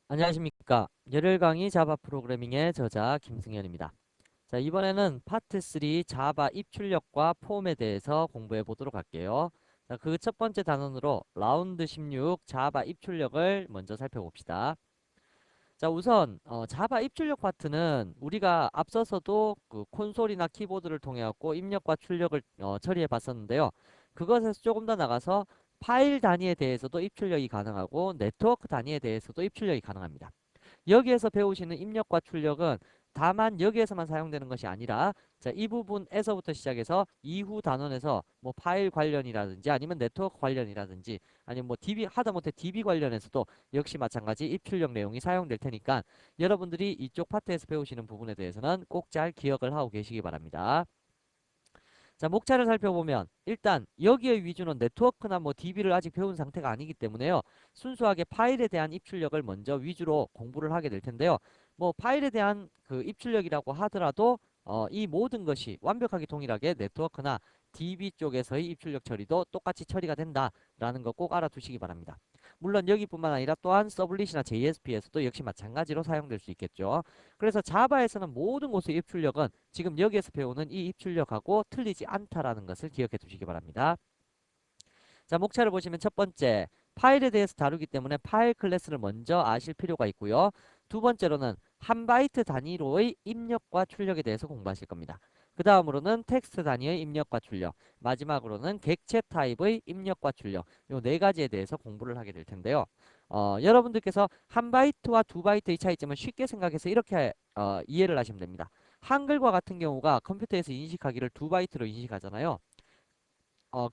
안녕하십니까. 열혈 강의 자바 프로그래밍의 저자 김승현입니다. 자, 이번에는 파트 3 자바 입출력과 폼에 대해서 공부해 보도록 할게요. 자, 그 첫 번째 단원으로 라운드 16 자바 입출력을 먼저 살펴봅시다. 자, 우선 자바 입출력 파트는 우리가 앞서서도 그 콘솔이나 키보드를 통해 갖고 입력과 출력을 처리해 봤었는데요. 그것에서 조금 더 나가서 파일 단위에 대해서도 입출력이 가능하고 네트워크 단위에 대해서도 입출력이 가능합니다. 여기에서 배우시는 입력과 출력은 다만 여기에서만 사용되는 것이 아니라 자, 이 부분에서부터 시작해서 이후 단원에서 뭐 파일 관련이라든지 아니면 네트워크 관련이라든지 아니면 뭐 DB 하다못해 DB 관련해서도 역시 마찬가지 입출력 내용이 사용될 테니까 여러분들이 이쪽 파트에서 배우시는 부분에 대해서는 꼭 잘 기억을 하고 계시기 바랍니다. 자, 목차를 살펴보면 일단 여기에 위주는 네트워크나 뭐 DB를 아직 배운 상태가 아니기 때문에요. 순수하게 파일에 대한 입출력을 먼저 위주로 공부를 하게 될 텐데요. 뭐 파일에 대한 그 입출력이라고 하더라도 이 모든 것이 완벽하게 동일하게 네트워크나 DB 쪽에서의 입출력 처리도 똑같이 처리가 된다라는 거 꼭 알아두시기 바랍니다. 물론 여기뿐만 아니라 또한 서블릿이나 JSP에서도 역시 마찬가지로 사용될 수 있겠죠. 그래서 자바에서는 모든 곳의 입출력은 지금 여기에서 배우는 이 입출력하고 틀리지 않다라는 것을 기억해 두시기 바랍니다. 자, 목차를 보시면 첫 번째, 파일에 대해서 다루기 때문에 파일 클래스를 먼저 아실 필요가 있고요. 두 번째로는 한 바이트 단위로의 입력과 출력에 대해서 공부하실 겁니다. 그 다음으로는 텍스트 단위의 입력과 출력, 마지막으로는 객체 타입의 입력과 출력, 요 네 가지에 대해서 공부를 하게 될 텐데요. 여러분들께서 한 바이트와 두 바이트의 차이점을 쉽게 생각해서 이렇게 이해를 하시면 됩니다. 한글과 같은 경우가 컴퓨터에서 인식하기를 두 바이트로 인식하잖아요.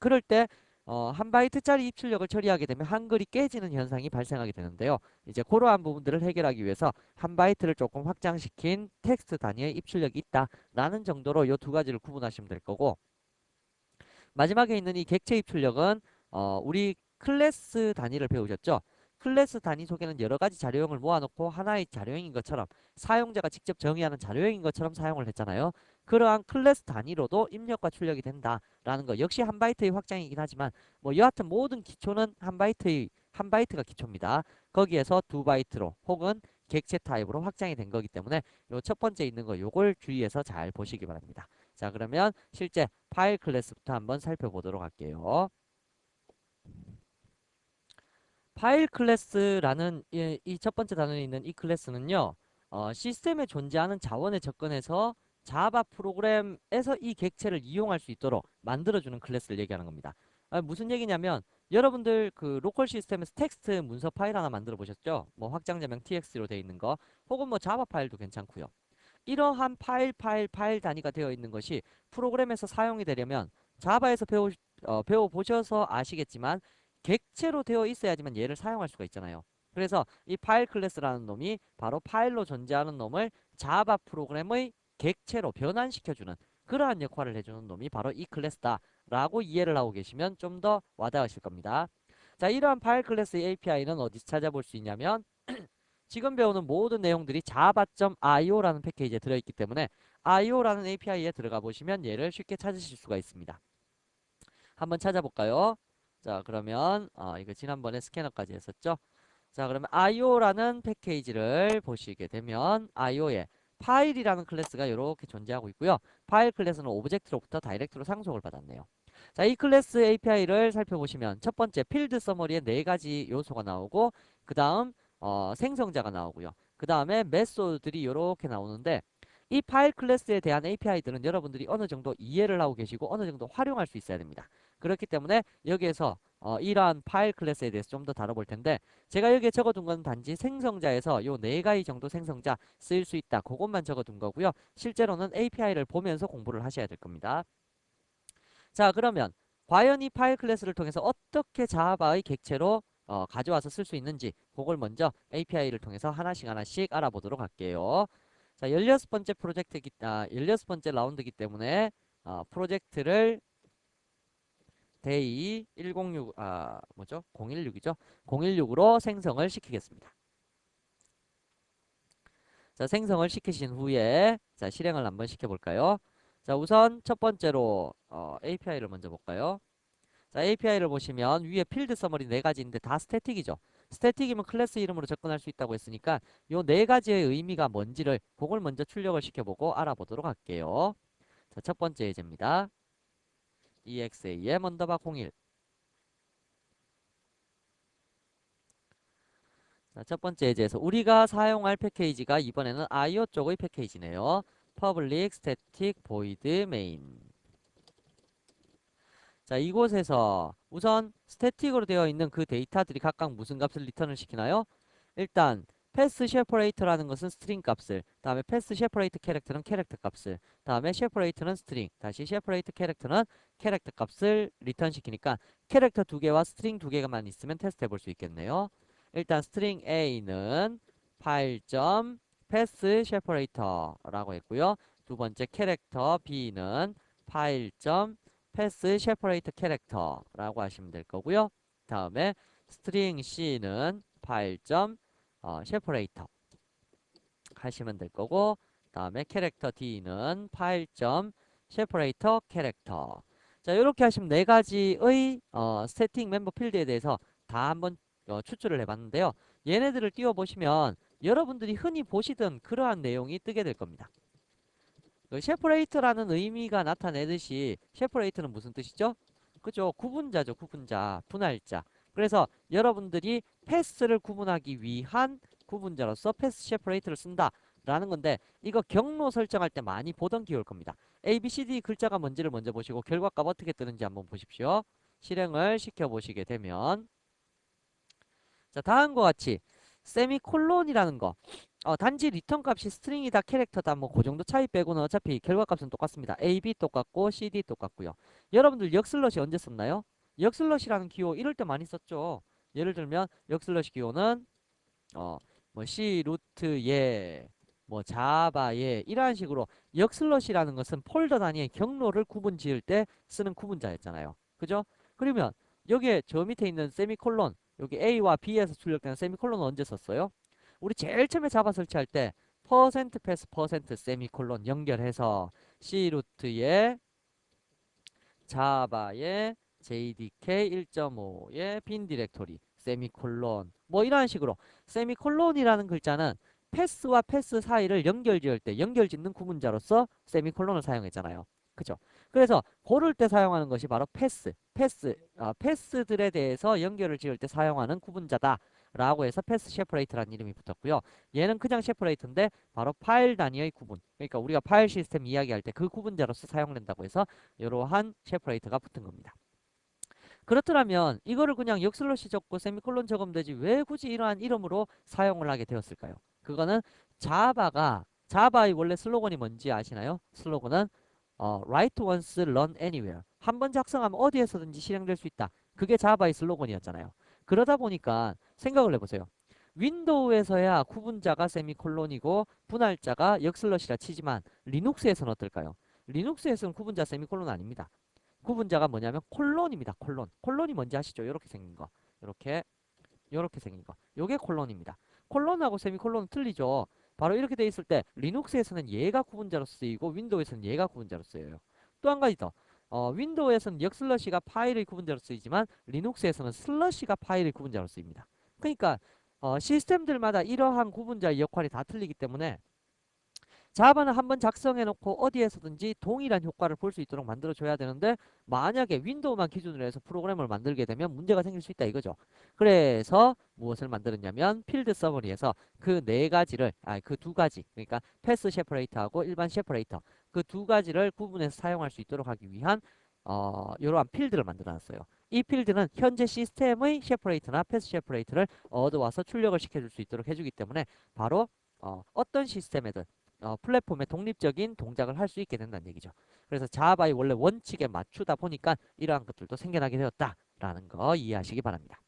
그럴 때 한 바이트짜리 입출력을 처리하게 되면 한글이 깨지는 현상이 발생하게 되는데요. 이제 그러한 부분들을 해결하기 위해서 한 바이트를 조금 확장시킨 텍스트 단위의 입출력이 있다라는 정도로 이 두 가지를 구분하시면 될 거고, 마지막에 있는 이 객체 입출력은 우리 클래스 단위를 배우셨죠? 클래스 단위 속에는 여러 가지 자료형을 모아놓고 하나의 자료형인 것처럼 사용자가 직접 정의하는 자료형인 것처럼 사용을 했잖아요. 그러한 클래스 단위로도 입력과 출력이 된다라는 거 역시 한 바이트의 확장이긴 하지만 뭐 여하튼 모든 기초는 한 바이트가 기초입니다. 거기에서 두 바이트로 혹은 객체 타입으로 확장이 된 거기 때문에 요 첫 번째 있는 거 요걸 주의해서 잘 보시기 바랍니다. 자, 그러면 실제 파일 클래스부터 한번 살펴보도록 할게요. 파일 클래스라는 이 첫 번째 단원에 있는 이 클래스는요. 시스템에 존재하는 자원에 접근해서 자바 프로그램에서 이 객체를 이용할 수 있도록 만들어주는 클래스를 얘기하는 겁니다. 무슨 얘기냐면 여러분들 그 로컬 시스템에서 텍스트 문서 파일 하나 만들어 보셨죠? 뭐 확장자명 txt로 되어 있는 거 혹은 뭐 자바 파일도 괜찮고요. 이러한 파일 단위가 되어 있는 것이 프로그램에서 사용이 되려면 자바에서 배워보셔서 아시겠지만 객체로 되어 있어야지만 얘를 사용할 수가 있잖아요. 그래서 이 파일 클래스라는 놈이 바로 파일로 존재하는 놈을 자바 프로그램의 객체로 변환시켜주는 그러한 역할을 해주는 놈이 바로 이 클래스다라고 이해를 하고 계시면 좀 더 와닿으실 겁니다. 자, 이러한 파일 클래스의 API는 어디서 찾아볼 수 있냐면 지금 배우는 모든 내용들이 java.io라는 패키지에 들어있기 때문에 io라는 API에 들어가 보시면 얘를 쉽게 찾으실 수가 있습니다. 한번 찾아볼까요? 자, 그러면 이거 지난번에 스캐너까지 했었죠? 자, 그러면 io라는 패키지를 보시게 되면 io에 파일이라는 클래스가 이렇게 존재하고 있고요. 파일 클래스는 오브젝트로부터 다이렉트로 상속을 받았네요. 자, 이 클래스 API를 살펴보시면 첫 번째 필드 서머리에 네 가지 요소가 나오고 그 다음 생성자가 나오고요. 그 다음에 메소드들이 이렇게 나오는데 이 파일 클래스에 대한 API들은 여러분들이 어느 정도 이해를 하고 계시고 어느 정도 활용할 수 있어야 됩니다. 그렇기 때문에 여기에서 이러한 파일 클래스에 대해서 좀 더 다뤄볼 텐데 제가 여기에 적어둔 건 단지 생성자에서 요 네 가지 정도 생성자 쓰일 수 있다. 그것만 적어둔 거고요. 실제로는 API를 보면서 공부를 하셔야 될 겁니다. 자, 그러면 과연 이 파일 클래스를 통해서 어떻게 자바의 객체로 가져와서 쓸 수 있는지 그걸 먼저 API를 통해서 하나씩 하나씩 알아보도록 할게요. 자, 16번째 프로젝트기 16번째 라운드이기 때문에 프로젝트를 데이 106 뭐죠? 016이죠? 016으로 생성을 시키겠습니다. 자, 생성을 시키신 후에 자, 실행을 한번 시켜볼까요? 자, 우선 첫 번째로 API를 먼저 볼까요? 자, API를 보시면 위에 필드 서머리 네 가지인데 다 스태틱이죠. 스태틱이면 클래스 이름으로 접근할 수 있다고 했으니까 요 네 가지의 의미가 뭔지를 그걸 먼저 출력을 시켜보고 알아보도록 할게요. 자, 첫 번째 예제입니다. exam 언더바 01. 자, 첫 번째 예제에서 우리가 사용할 패키지가 이번에는 IO 쪽의 패키지네요. public static void main. 자, 이곳에서 우선 스태틱으로 되어 있는 그 데이터들이 각각 무슨 값을 리턴을 시키나요? 일단 패스 셰퍼레이터라는 것은 스트링 값을, 다음에 패스 셰퍼레이터 캐릭터는 캐릭터 값을, 다음에 셰퍼레이터는 스트링, 다시 셰퍼레이터 캐릭터는 캐릭터 값을 리턴 시키니까 캐릭터 두 개와 스트링 두 개가만 있으면 테스트 해볼 수 있겠네요. 일단 스트링 A는 파일 점 패스 셰퍼레이터라고 했고요. 두 번째 캐릭터 B는 파일 점 패스 셰퍼레이터 캐릭터라고 하시면 될 거고요. 다음에 스트링 C는 파일 점 세퍼레이터 하시면 될 거고, 다음에 캐릭터 D는 파일 점 세퍼레이터 캐릭터. 자, 이렇게 하시면 네 가지의 스태틱 멤버 필드에 대해서 다 한번 추출을 해봤는데요. 얘네들을 띄워보시면 여러분들이 흔히 보시던 그러한 내용이 뜨게 될 겁니다. 그 세퍼레이터라는 의미가 나타내듯이 세퍼레이터는 무슨 뜻이죠? 그죠? 구분자죠. 구분자, 분할자. 그래서 여러분들이 패스를 구분하기 위한 구분자로서 패스 세퍼레이터를 쓴다 라는 건데, 이거 경로 설정할 때 많이 보던 기호일 겁니다. A, B, C, D 글자가 뭔지를 먼저 보시고 결과값 어떻게 뜨는지 한번 보십시오. 실행을 시켜 보시게 되면, 자, 다음과 같이 세미콜론이라는 거, 단지 리턴 값이 스트링이다 캐릭터다 뭐 그 정도 차이 빼고는 어차피 결과값은 똑같습니다. A, B 똑같고 C, D 똑같고요. 여러분들 역슬러시 언제 썼나요? 역슬러시라는 기호 이럴 때 많이 썼죠. 예를 들면 역슬러시 기호는 뭐 C 루트에 뭐 자바에 이러한 식으로 역슬러시라는 것은 폴더 단위의 경로를 구분 지을 때 쓰는 구분자였잖아요. 그죠? 그러면 여기에 저 밑에 있는 세미콜론, 여기 A와 B에서 출력되는 세미콜론은 언제 썼어요? 우리 제일 처음에 자바 설치할 때 퍼센트 패스 퍼센트 세미콜론 연결해서 C 루트에 자바의 JDK 1.5의 빈 디렉토리 세미콜론 뭐 이런 식으로 세미콜론이라는 글자는 패스와 패스 사이를 연결지을 때 연결짓는 구분자로서 세미콜론을 사용했잖아요. 그죠? 그래서 고를 때 사용하는 것이 바로 패스들에 대해서 연결을 지을 때 사용하는 구분자다 라고 해서 패스 세퍼레이터라는 이름이 붙었고요. 얘는 그냥 세퍼레이터인데 바로 파일 단위의 구분, 그러니까 우리가 파일 시스템 이야기할 때 그 구분자로서 사용된다고 해서 이러한 세퍼레이터가 붙은 겁니다. 그렇더라면 이거를 그냥 역슬러시 적고 세미콜론 적으면 되지 왜 굳이 이러한 이름으로 사용을 하게 되었을까요? 그거는 자바의 원래 슬로건이 뭔지 아시나요? 슬로건은 write once, run anywhere. 한 번 작성하면 어디에서든지 실행될 수 있다. 그게 자바의 슬로건이었잖아요. 그러다 보니까 생각을 해보세요. 윈도우에서야 구분자가 세미콜론이고 분할자가 역슬러시라 치지만 리눅스에서는 어떨까요? 리눅스에서는 구분자 세미콜론 아닙니다. 구분자가 뭐냐면 콜론입니다. 콜론. 콜론이 뭔지 아시죠? 이렇게 생긴 거. 이렇게 생긴 거. 요게 콜론입니다. 콜론하고 세미콜론은 틀리죠. 바로 이렇게 돼 있을 때 리눅스에서는 얘가 구분자로 쓰이고 윈도우에서는 얘가 구분자로 쓰여요. 또 한 가지 더. 윈도우에서는 역슬러시가 파일의 구분자로 쓰이지만 리눅스에서는 슬러시가 파일의 구분자로 쓰입니다. 그러니까 시스템들마다 이러한 구분자의 역할이 다 틀리기 때문에 자바는 한번 작성해 놓고 어디에서든지 동일한 효과를 볼 수 있도록 만들어 줘야 되는데, 만약에 윈도우만 기준으로 해서 프로그램을 만들게 되면 문제가 생길 수 있다 이거죠. 그래서 무엇을 만들었냐면 필드 서머리에서 그 네 가지를 그 두 가지, 그러니까 패스 세퍼레이터하고 일반 세퍼레이터 그 두 가지를 구분해서 사용할 수 있도록 하기 위한 이러한 필드를 만들어 놨어요. 이 필드는 현재 시스템의 세퍼레이터나 패스 세퍼레이터를 얻어와서 출력을 시켜줄 수 있도록 해주기 때문에 바로 어떤 시스템에든 플랫폼에 독립적인 동작을 할 수 있게 된다는 얘기죠. 그래서 자바의 원래 원칙에 맞추다 보니까 이러한 것들도 생겨나게 되었다라는 거 이해하시기 바랍니다.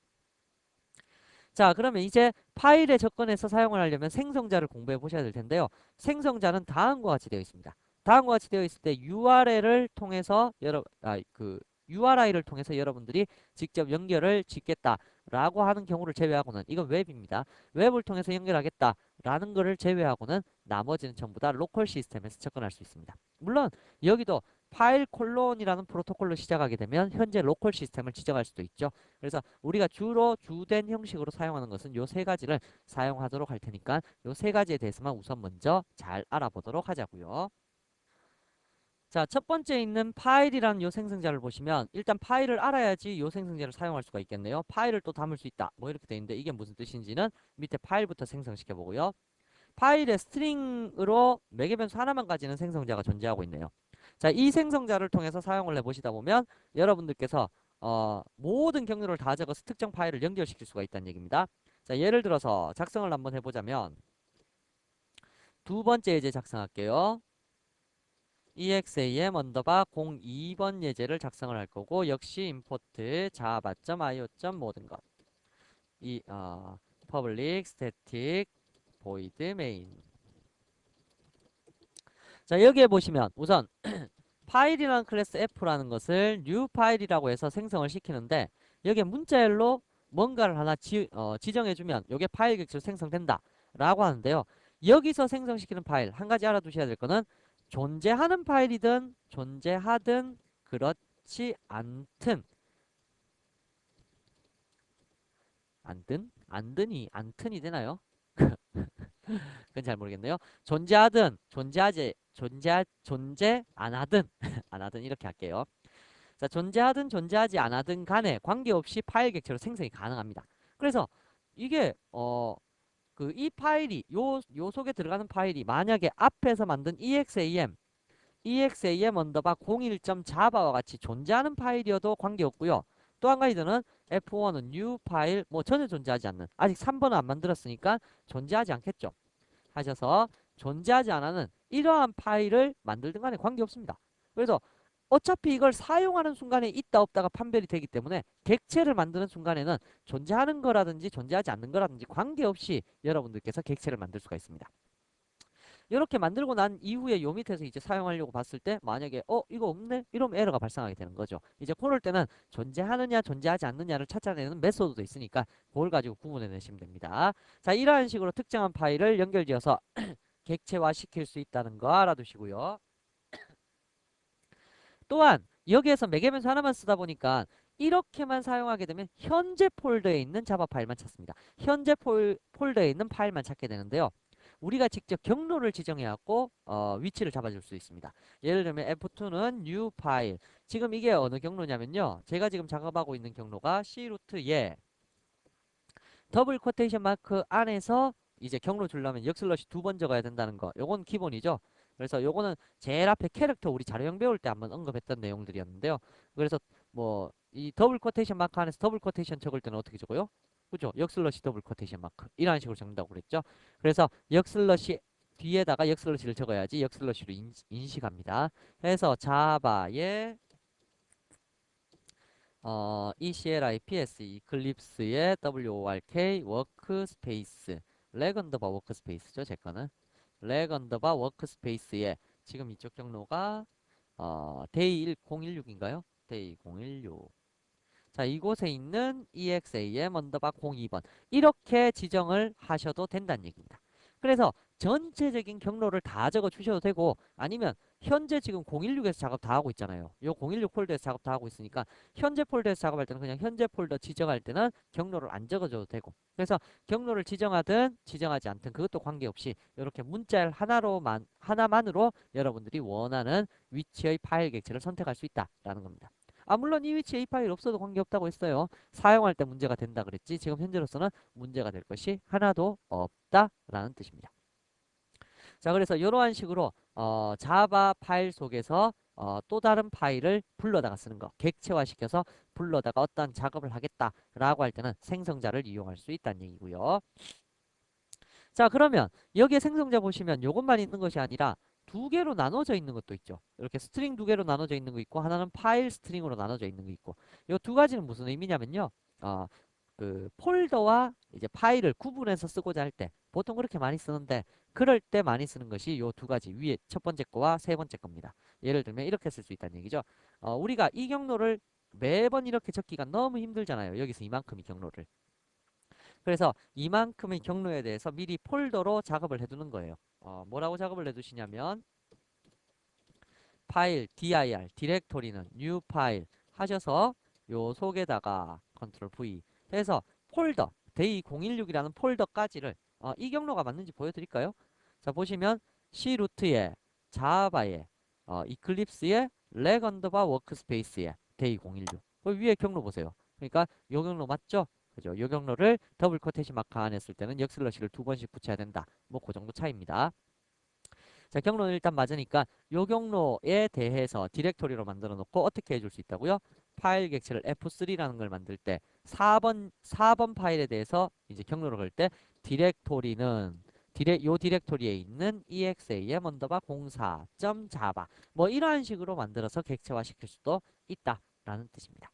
자, 그러면 이제 파일에 접근해서 사용을 하려면 생성자를 공부해 보셔야 될 텐데요. 생성자는 다음과 같이 되어 있습니다. 다음과 같이 되어 있을 때 URL을 통해서 URI를 통해서 여러분들이 직접 연결을 짓겠다라고 하는 경우를 제외하고는, 이건 웹입니다. 웹을 통해서 연결하겠다라는 것을 제외하고는 나머지는 전부 다 로컬 시스템에서 접근할 수 있습니다. 물론 여기도 파일 콜론이라는 프로토콜로 시작하게 되면 현재 로컬 시스템을 지정할 수도 있죠. 그래서 우리가 주로 주된 형식으로 사용하는 것은 요 세 가지를 사용하도록 할 테니까 요 세 가지에 대해서만 우선 먼저 잘 알아보도록 하자고요. 자, 첫 번째 있는 파일이라는 요 생성자를 보시면 일단 파일을 알아야지 요 생성자를 사용할 수가 있겠네요. 파일을 또 담을 수 있다. 뭐 이렇게 돼 있는데 이게 무슨 뜻인지는 밑에 파일부터 생성시켜 보고요. 파일에 스트링으로 매개변수 하나만 가지는 생성자가 존재하고 있네요. 자, 이 생성자를 통해서 사용을 해보시다 보면 여러분들께서 모든 경로를 다 적어서 특정 파일을 연결시킬 수가 있다는 얘기입니다. 자, 예를 들어서 작성을 한번 해보자면 두 번째 예제 작성할게요. exam 언더바 02번 예제를 작성을 할 거고 역시 import java.io. 모든 것 이 public static void main. 자, 여기에 보시면 우선 파일이라는 클래스 f라는 것을 new 파일이라고 해서 생성을 시키는데 여기에 문자열로 뭔가를 하나 지정해주면 이게 파일 객체로 생성된다 라고 하는데요. 여기서 생성시키는 파일 한 가지 알아두셔야 될 거는 존재하는 파일이든 존재하든 그렇지 않든 안든이 되나요? 그건 잘 모르겠네요. 존재하든 존재 안 하든 안 하든 이렇게 할게요. 자, 존재하든 존재하지 않아든 간에 관계없이 파일 객체로 생성이 가능합니다. 그래서 이게 이 파일이 요 속에 들어가는 파일이 만약에 앞에서 만든 exam 언더바 01.java와 같이 존재하는 파일이어도 관계없고요. 또 한 가지는 F1은 new 파일 뭐 전혀 존재하지 않는 아직 3번은 안 만들었으니까 존재하지 않겠죠. 하셔서 존재하지 않는 이러한 파일을 만들든 간에 관계없습니다. 그래서 어차피 이걸 사용하는 순간에 있다 없다가 판별이 되기 때문에 객체를 만드는 순간에는 존재하는 거라든지 존재하지 않는 거라든지 관계없이 여러분들께서 객체를 만들 수가 있습니다. 이렇게 만들고 난 이후에 요 밑에서 이제 사용하려고 봤을 때 만약에 이거 없네? 이러면 에러가 발생하게 되는 거죠. 이제 그럴 때는 존재하느냐 존재하지 않느냐를 찾아내는 메소드도 있으니까 그걸 가지고 구분해 내시면 됩니다. 자, 이러한 식으로 특정한 파일을 연결지어서 객체화 시킬 수 있다는 거 알아두시고요. 또한 여기에서 매개변수 하나만 쓰다 보니까 이렇게만 사용하게 되면 현재 폴더에 있는 자바 파일만 찾습니다. 현재 폴더에 있는 파일만 찾게 되는데요. 우리가 직접 경로를 지정해갖고 위치를 잡아줄 수 있습니다. 예를 들면 F2는 new 파일. 지금 이게 어느 경로냐면요. 제가 지금 작업하고 있는 경로가 C 루트에 더블 코테이션 마크 안에서 이제 경로 주려면 역슬러시 두 번 적어야 된다는 거. 요건 기본이죠. 그래서 요거는 제일 앞에 캐릭터 우리 자료형 배울 때 한번 언급했던 내용들이었는데요. 그래서 뭐 이 더블 코테이션 마크 안에서 더블 코테이션 적을 때는 어떻게 적어요? 그죠? 역슬러시 더블 코테이션 마크 이런 식으로 적는다고 그랬죠. 그래서 역슬러시 뒤에다가 역슬러시를 적어야지 역슬러시로 인식합니다. 그래서 자바의 ECLIPS 이클립스의 WORK 워크스페이스 렉 언더바 워크스페이스죠. 제 거는 렉 언더바 워크스페이스에 지금 이쪽 경로가 데이 1016인가요? 데이 016. 자, 이곳에 있는 EXAM 언더바 02번 이렇게 지정을 하셔도 된다는 얘기입니다. 그래서 전체적인 경로를 다 적어 주셔도 되고 아니면 현재 지금 016에서 작업 다 하고 있잖아요. 요 016 폴더에서 작업 다 하고 있으니까 현재 폴더에서 작업할 때는 그냥 현재 폴더 지정할 때는 경로를 안 적어줘도 되고 그래서 경로를 지정하든 지정하지 않든 그것도 관계없이 이렇게 문자 하나만으로 여러분들이 원하는 위치의 파일 객체를 선택할 수 있다라는 겁니다. 물론 이 위치에 이 파일 없어도 관계없다고 했어요. 사용할 때 문제가 된다 그랬지. 지금 현재로서는 문제가 될 것이 하나도 없다라는 뜻입니다. 자, 그래서 이러한 식으로 자바 파일 속에서 또 다른 파일을 불러다가 쓰는 거. 객체화시켜서 불러다가 어떤 작업을 하겠다라고 할 때는 생성자를 이용할 수 있다는 얘기고요. 자, 그러면 여기에 생성자 보시면 이것만 있는 것이 아니라 두 개로 나눠져 있는 것도 있죠. 이렇게 스트링 두 개로 나눠져 있는 거 있고 하나는 파일 스트링으로 나눠져 있는 거 있고 이 두 가지는 무슨 의미냐면요. 그 폴더와 이제 파일을 구분해서 쓰고자 할 때 보통 그렇게 많이 쓰는데 그럴 때 많이 쓰는 것이 이 두 가지 위에 첫 번째 거와 세 번째 겁니다. 예를 들면 이렇게 쓸 수 있다는 얘기죠. 우리가 이 경로를 매번 이렇게 적기가 너무 힘들잖아요. 여기서 이만큼의 경로를. 그래서 이만큼의 경로에 대해서 미리 폴더로 작업을 해두는 거예요. 뭐라고 작업을 해두시냐면 파일 dir 디렉토리는 new 파일 하셔서 요 속에다가 컨트롤 V 해서 폴더 day016이라는 폴더까지를 이 경로가 맞는지 보여드릴까요? 자 보시면 C 루트에 자바에 이클립스에 렉 언더바 워크스페이스에 day016 위에 경로 보세요. 그러니까 요 경로 맞죠? 그죠? 요 경로를 더블 코테이션 마크 안 했을 때는 역슬러시를 2번씩 붙여야 된다. 뭐 그 정도 차이입니다. 자, 경로는 일단 맞으니까 요 경로에 대해서 디렉토리로 만들어 놓고 어떻게 해줄 수 있다고요? 파일 객체를 F3라는 걸 만들 때 4번 파일에 대해서 이제 경로를 걸 때 디렉토리는 요 디렉토리에 있는 exam 언더바 04.java 뭐 이러한 식으로 만들어서 객체화 시킬 수도 있다라는 뜻입니다.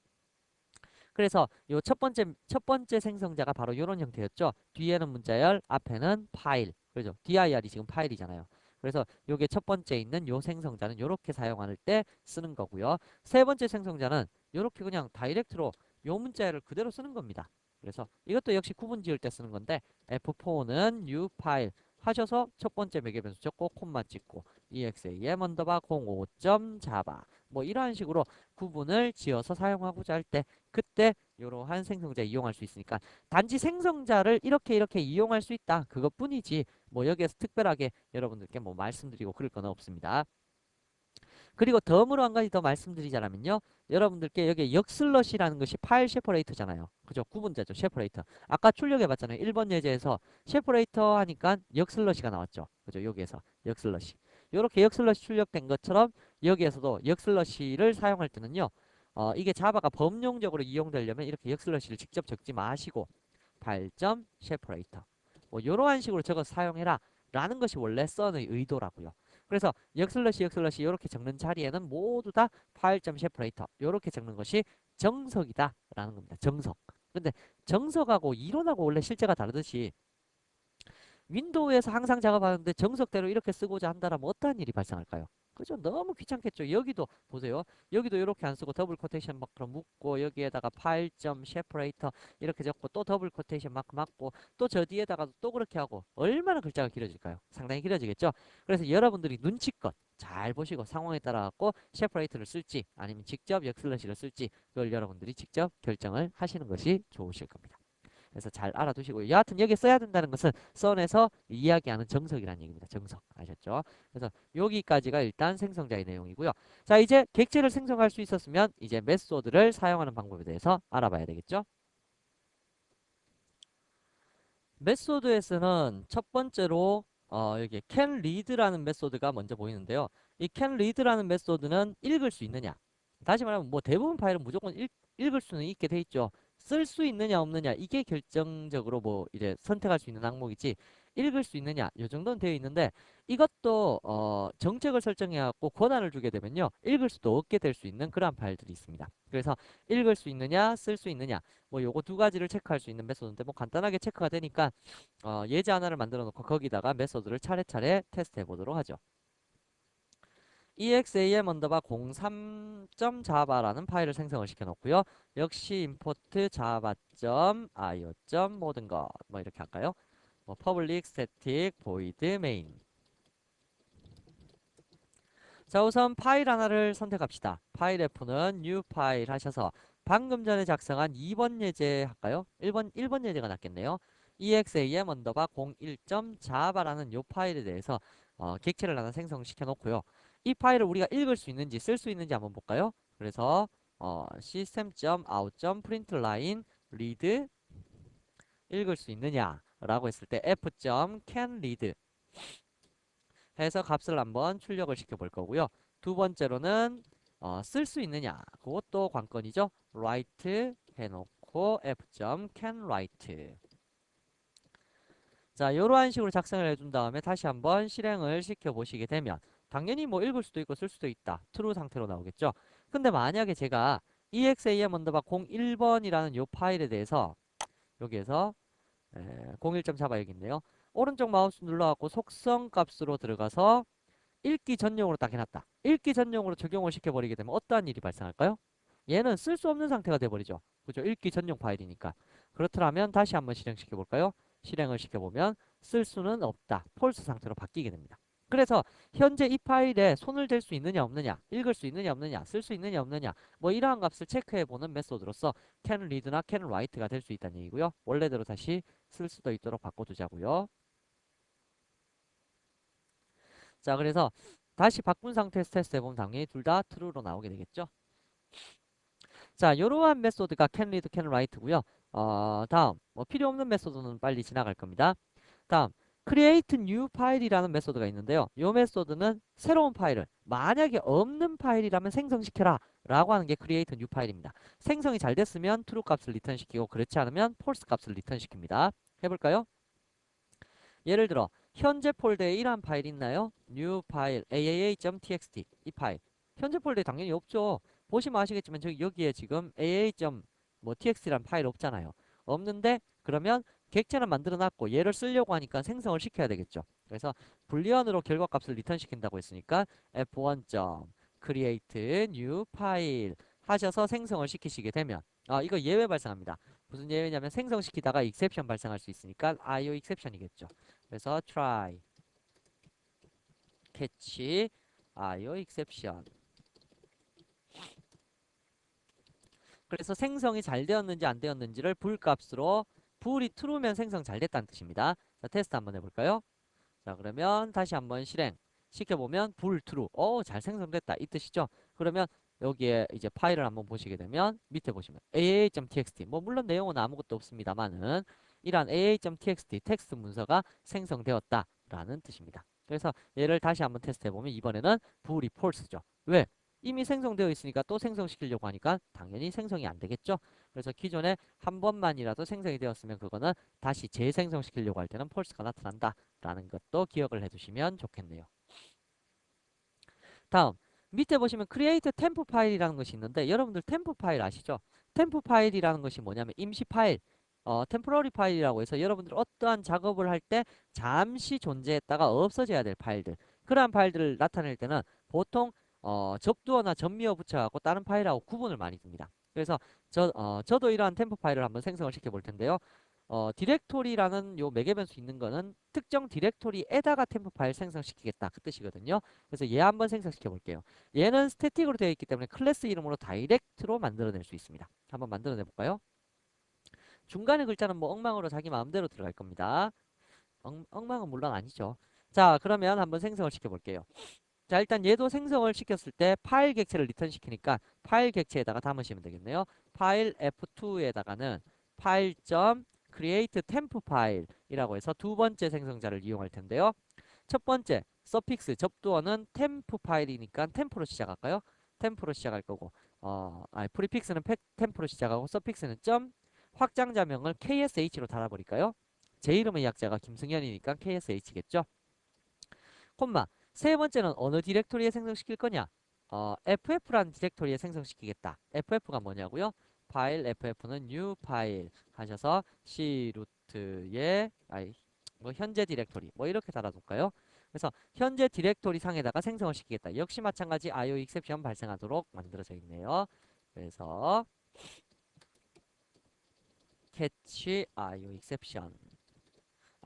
그래서 요 첫 번째 생성자가 바로 이런 형태였죠. 뒤에는 문자열, 앞에는 파일. 그죠? dir이 지금 파일이잖아요. 그래서 요게 첫 번째 있는 요 생성자는 요렇게 사용할 때 쓰는 거고요. 세 번째 생성자는 요렇게 그냥 다이렉트로 요 문자열을 그대로 쓰는 겁니다. 그래서 이것도 역시 구분 지을 때 쓰는 건데 F4는 new 파일 하셔서 첫 번째 매개 변수 적고 콤마 찍고 exam 언더바 05.java 뭐 이러한 식으로 구분을 지어서 사용하고자 할 때 그때 이러한 생성자 이용할 수 있으니까 단지 생성자를 이렇게 이용할 수 있다 그것뿐이지 뭐 여기에서 특별하게 여러분들께 뭐 말씀드리고 그럴 건 없습니다. 그리고 덤으로 한 가지 더 말씀드리자면요. 여러분들께 여기 역슬러시라는 것이 파일 세퍼레이터잖아요. 그죠? 구분자죠. 세퍼레이터. 아까 출력해 봤잖아요. 1번 예제에서 세퍼레이터 하니까 역슬러시가 나왔죠. 그죠? 여기에서 역슬러시. 이렇게 역슬러시 출력된 것처럼 여기에서도 역슬러시를 사용할 때는요. 이게 자바가 범용적으로 이용되려면 이렇게 역슬러시를 직접 적지 마시고 발점 세퍼레이터 뭐 이러한 식으로 적어서 사용해라 라는 것이 원래 썬의 의도라고요. 그래서 역슬러시 이렇게 적는 자리에는 모두 다 파일점 세퍼레이터 이렇게 적는 것이 정석이다 라는 겁니다. 정석. 근데 정석하고 이론하고 원래 실제가 다르듯이 윈도우에서 항상 작업하는데 정석대로 이렇게 쓰고자 한다면 어떠한 일이 발생할까요? 그죠? 너무 귀찮겠죠. 여기도 보세요. 여기도 이렇게 안 쓰고 더블 코테이션 마크로 묶고 여기에다가 파일점 세퍼레이터 이렇게 적고 또 더블 코테이션 마크 맞고 또 저 뒤에다가도 또 그렇게 하고 얼마나 글자가 길어질까요? 상당히 길어지겠죠. 그래서 여러분들이 눈치껏 잘 보시고 상황에 따라 갖고 세퍼레이터를 쓸지 아니면 직접 역슬러시를 쓸지 그걸 여러분들이 직접 결정을 하시는 것이 좋으실 겁니다. 그래서 잘 알아두시고요. 여하튼 여기 써야 된다는 것은 썬에서 이야기하는 정석이라는 얘기입니다. 정석. 아셨죠? 그래서 여기까지가 일단 생성자의 내용이고요. 자, 이제 객체를 생성할 수 있었으면 이제 메소드를 사용하는 방법에 대해서 알아봐야 되겠죠? 메소드에서는 첫 번째로 여기 can read라는 메소드가 먼저 보이는데요. 이 can read라는 메소드는 읽을 수 있느냐? 다시 말하면 뭐 대부분 파일은 무조건 읽을 수는 있게 돼 있죠. 쓸 수 있느냐 없느냐 이게 결정적으로 뭐 이제 선택할 수 있는 항목이지 읽을 수 있느냐 요 정도는 되어 있는데 이것도 정책을 설정해 갖고 권한을 주게 되면요 읽을 수도 없게 될 수 있는 그러한 파일들이 있습니다. 그래서 읽을 수 있느냐 쓸 수 있느냐 뭐 요거 두 가지를 체크할 수 있는 메소드인데 뭐 간단하게 체크가 되니까 예제 하나를 만들어 놓고 거기다가 메소드를 차례차례 테스트해 보도록 하죠. exam 언더바 03.java라는 파일을 생성을 시켜 놓고요. 역시 import java.io. 모든 것 뭐 이렇게 할까요? 뭐 public static void main. 자, 우선 파일 하나를 선택합시다. 파일 F는 new 파일 하셔서 방금 전에 작성한 2번 예제 할까요? 1번 예제가 낫겠네요. exam 언더바 01.java라는 요 파일에 대해서 객체를 하나 생성시켜 놓고요. 이 파일을 우리가 읽을 수 있는지 쓸 수 있는지 한번 볼까요? 그래서 system.out.println read 읽을 수 있느냐 라고 했을 때 f.can read 해서 값을 한번 출력을 시켜 볼 거고요. 두 번째로는 쓸 수 있느냐 그것도 관건이죠. write 해놓고 f.can write 자 이러한 식으로 작성을 해준 다음에 다시 한번 실행을 시켜 보시게 되면 당연히 뭐 읽을 수도 있고 쓸 수도 있다. true 상태로 나오겠죠. 근데 만약에 제가 exam 언더바 01번이라는 요 파일에 대해서 여기에서 01.4가 여기 있네요. 오른쪽 마우스 눌러갖고 속성 값으로 들어가서 읽기 전용으로 딱 해놨다. 읽기 전용으로 적용을 시켜버리게 되면 어떠한 일이 발생할까요? 얘는 쓸 수 없는 상태가 돼버리죠. 그죠? 읽기 전용 파일이니까. 그렇더라면 다시 한번 실행시켜 볼까요? 실행을 시켜보면 쓸 수는 없다. 폴스 상태로 바뀌게 됩니다. 그래서 현재 이 파일에 손을 댈 수 있느냐 없느냐, 읽을 수 있느냐 없느냐, 쓸 수 있느냐 없느냐, 뭐 이러한 값을 체크해보는 메소드로서 can read나 can write가 될 수 있다는 얘기고요. 원래대로 다시 쓸 수도 있도록 바꿔두자고요. 자, 그래서 다시 바꾼 상태에서 테스트 해보면 당연히 둘 다 true로 나오게 되겠죠. 자, 이러한 메소드가 can read, can write고요. 다음 뭐 필요 없는 메소드는 빨리 지나갈 겁니다. 다음 create new file이라는 메소드가 있는데요. 이 메소드는 새로운 파일을 만약에 없는 파일이라면 생성시켜라 라고 하는 게 create new file입니다. 생성이 잘 됐으면 true 값을 리턴 시키고 그렇지 않으면 false 값을 리턴 시킵니다. 해볼까요? 예를 들어 현재 폴더에 이러한 파일이 있나요? new file aaa.txt 이 파일 현재 폴더에 당연히 없죠. 보시면 아시겠지만 저기 여기에 지금 aa.txt라는 파일 없잖아요. 없는데 그러면 객체는 만들어 놨고 얘를 쓰려고 하니까 생성을 시켜야 되겠죠. 그래서 불리언으로 결과값을 리턴 시킨다고 했으니까 f1. create new file 하셔서 생성을 시키시게 되면 이거 예외 발생합니다. 무슨 예외냐면 생성시키다가 exception 발생할 수 있으니까 IO exception이겠죠. 그래서 try catch IO exception. 그래서 생성이 잘 되었는지 안 되었는지를 불값으로 불이 true면 생성 잘 됐다는 뜻입니다. 자, 테스트 한번 해볼까요? 자, 그러면 다시 한번 실행 시켜보면 불 true. 잘 생성됐다 이 뜻이죠. 그러면 여기에 이제 파일을 한번 보시게 되면 밑에 보시면 aa.txt 뭐 물론 내용은 아무것도 없습니다만은 이러한 aa.txt 텍스트 문서가 생성되었다 라는 뜻입니다. 그래서 얘를 다시 한번 테스트 해보면 이번에는 불이 false죠. 왜? 이미 생성되어 있으니까 또 생성시키려고 하니까 당연히 생성이 안 되겠죠. 그래서 기존에 한 번만이라도 생성이 되었으면 그거는 다시 재생성시키려고 할 때는 false가 나타난다 라는 것도 기억을 해두시면 좋겠네요. 다음 밑에 보시면 create temp 파일이라는 것이 있는데 여러분들 temp 파일 아시죠? temp 파일이라는 것이 뭐냐면 임시 파일, temporary 파일이라고 해서 여러분들 어떠한 작업을 할 때 잠시 존재했다가 없어져야 될 파일들, 그러한 파일들을 나타낼 때는 보통 접두어나 접미어 붙여갖고 다른 파일하고 구분을 많이 둡니다. 그래서 저도 이러한 템포 파일을 한번 생성을 시켜 볼 텐데요. 디렉토리라는 요 매개 변수 있는 거는 특정 디렉토리에다가 템포 파일 생성시키겠다 그 뜻이거든요. 그래서 얘 한번 생성시켜 볼게요. 얘는 스태틱으로 되어 있기 때문에 클래스 이름으로 다이렉트로 만들어낼 수 있습니다. 한번 만들어내 볼까요? 중간에 글자는 뭐 엉망으로 자기 마음대로 들어갈 겁니다. 엉망은 물론 아니죠. 자, 그러면 한번 생성을 시켜 볼게요. 자, 일단 얘도 생성을 시켰을 때 파일 객체를 리턴 시키니까 파일 객체에다가 담으시면 되겠네요. 파일 F2에다가는 파일 create temp 파일이라고 해서 두 번째 생성자를 이용할 텐데요. 첫 번째 서픽스 접두어는 temp 파일이니까 temp로 시작할까요? temp로 시작할 거고 프리픽스는 temp로 시작하고 서픽스는 확장자명을 KSH로 달아버릴까요? 제 이름의 약자가 김승현이니까 KSH겠죠? 콤마 세 번째는 어느 디렉토리에 생성시킬 거냐? FF라는 디렉토리에 생성시키겠다. FF가 뭐냐고요? 파일 FF는 new 파일 하셔서 C 루트에 뭐 현재 디렉토리 뭐 이렇게 달아둘까요? 그래서 현재 디렉토리 상에다가 생성을 시키겠다. 역시 마찬가지 IO exception 발생하도록 만들어져 있네요. 그래서 catch IO exception.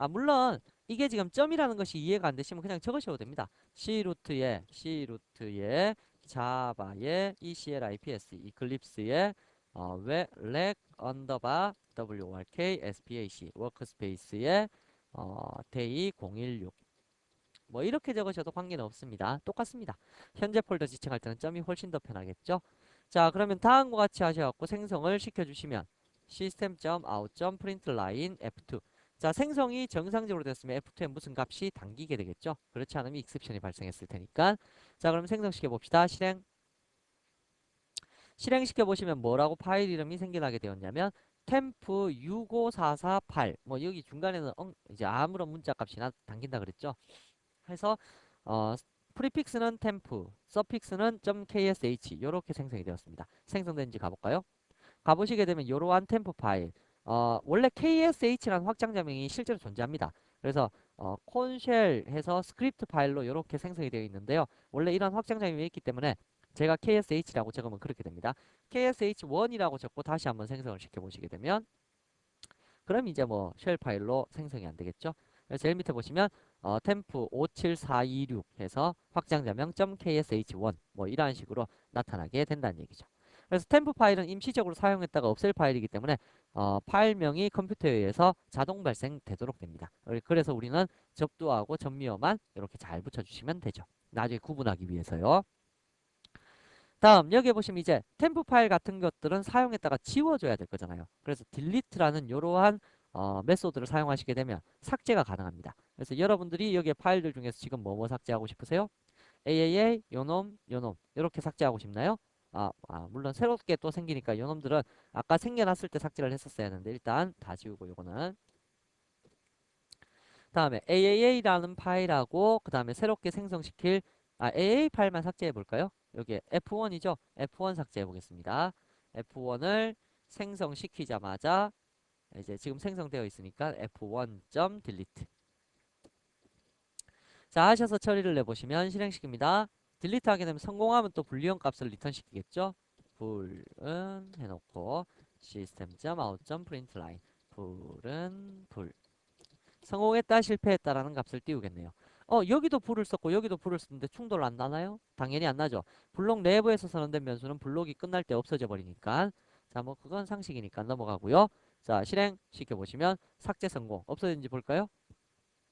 물론 이게 지금 점이라는 것이 이해가 안 되시면 그냥 적으셔도 됩니다. C루트에 자바에 ECLIPS 이클립스에 왜 렉 언더바 WORK SPAC 워크스페이스에 데이 016 뭐 이렇게 적으셔도 관계는 없습니다. 똑같습니다. 현재 폴더 지칭할 때는 점이 훨씬 더 편하겠죠. 자, 그러면 다음과 같이 하셔갖고 생성을 시켜주시면 system.out.println f2. 자, 생성이 정상적으로 됐으면 f2에 무슨 값이 담기게 되겠죠. 그렇지 않으면 익셉션이 발생했을 테니까. 자, 그럼 생성시켜 봅시다. 실행시켜 보시면 뭐라고 파일 이름이 생겨나게 되었냐면 temp 65448. 뭐 여기 중간에는 이제 아무런 문자 값이 담긴다 그랬죠. 해서 프리픽스는 temp, 서픽스는 .ksh 이렇게 생성이 되었습니다. 생성된지 가볼까요? 가보시게 되면 이러한 템포 파일 원래 KSH라는 확장자명이 실제로 존재합니다. 그래서 콘쉘 해서 스크립트 파일로 이렇게 생성이 되어 있는데요. 원래 이런 확장자명이 있기 때문에 제가 KSH라고 적으면 그렇게 됩니다. KSH1이라고 적고 다시 한번 생성을 시켜보시게 되면 그럼 이제 뭐 쉘 파일로 생성이 안 되겠죠. 제일 밑에 보시면 템프 57426 해서 확장자명 .ksh1 뭐 이러한 식으로 나타나게 된다는 얘기죠. 그래서 템프 파일은 임시적으로 사용했다가 없앨 파일이기 때문에 파일명이 컴퓨터에 의해서 자동 발생되도록 됩니다. 그래서 우리는 접두하고 전미어만 이렇게 잘 붙여주시면 되죠. 나중에 구분하기 위해서요. 다음 여기에 보시면 이제 템프 파일 같은 것들은 사용했다가 지워줘야 될 거잖아요. 그래서 딜리트라는 이러한 메소드를 사용하시게 되면 삭제가 가능합니다. 그래서 여러분들이 여기에 파일들 중에서 지금 뭐 삭제하고 싶으세요? AAA, 요놈, 요놈 이렇게 삭제하고 싶나요? 물론 새롭게 또 생기니까 요놈들은 아까 생겨났을 때 삭제를 했었어야 하는데 일단 다 지우고 요거는 다음에 AAA라는 파일하고 그 다음에 새롭게 생성시킬 AA 파일만 삭제해 볼까요? 여기 F1이죠? F1 삭제해 보겠습니다. F1을 생성시키자마자 이제 지금 생성되어 있으니까 F1.delete 자 하셔서 처리를 내보시면 실행시킵니다. 딜리트 하게 되면 성공하면 또 불리언 값을 리턴 시키겠죠? 불은 해놓고 system.out.println 불은 불 성공했다 실패했다라는 값을 띄우겠네요. 여기도 불을 썼고 여기도 불을 썼는데 충돌 안 나나요? 당연히 안 나죠. 블록 내부에서 선언된 변수는 블록이 끝날 때 없어져 버리니까 자 뭐 그건 상식이니까 넘어가고요. 자 실행 시켜보시면 삭제 성공 없어진지 볼까요?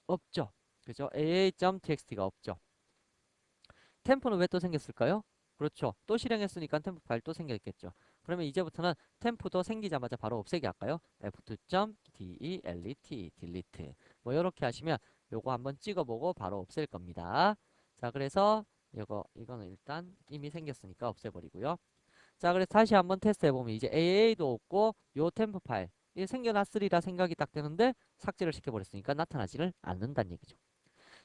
없죠. 그죠? aa.txt가 없죠. 템포는 왜 또 생겼을까요? 그렇죠. 또 실행했으니까 템포 파일 또 생겼겠죠. 그러면 이제부터는 템포도 생기자마자 바로 없애기 할까요? f2.delete delete 뭐 이렇게 하시면 요거 한번 찍어보고 바로 없앨 겁니다. 자 그래서 이거는 일단 이미 생겼으니까 없애버리고요. 자 그래서 다시 한번 테스트 해보면 이제 AA도 없고 요 템포 파일 이게 생겨났으리라 생각이 딱 되는데 삭제를 시켜버렸으니까 나타나지를 않는다는 얘기죠.